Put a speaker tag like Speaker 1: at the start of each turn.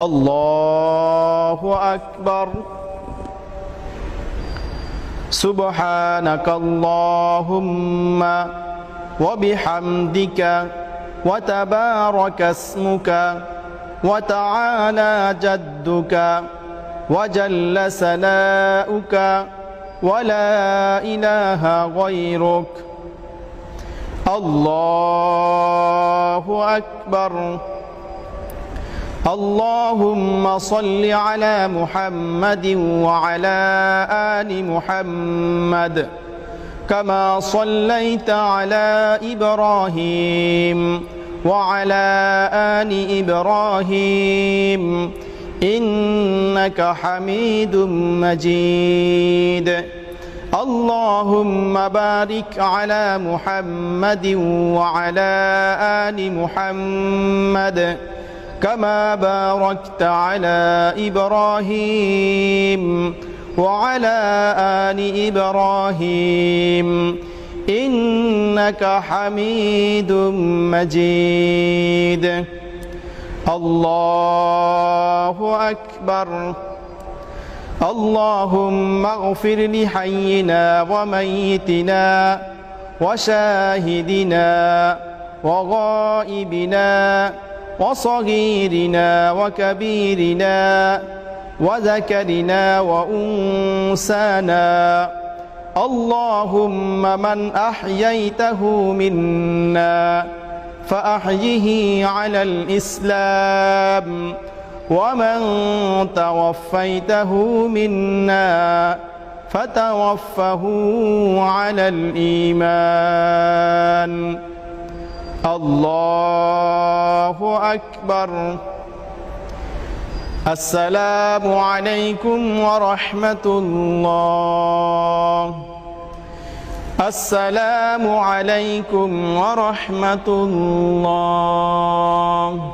Speaker 1: الله أكبر سبحانك اللهم وبحمدك وتبارك اسمك وتعالى جدك وجل ثناؤك ولا إله غيرك الله أكبر اللهم صل على محمد وعلى آل محمد كما صليت على إبراهيم وعلى آل إبراهيم إنك حميد مجيد اللهم بارك على محمد وعلى آل محمد كما باركت على إبراهيم وعلى آل إبراهيم إنك حميد مجيد الله أكبر اللهم اغفر لحينا وميتنا وشاهدنا وغائبنا وصغيرنا وكبيرنا وذكرنا وأنسانا اللهم من أحييته منا فأحيه على الإسلام ومن توفيته منا فتوفه على الإيمان الله أكبر السلام عليكم ورحمة الله السلام عليكم ورحمة الله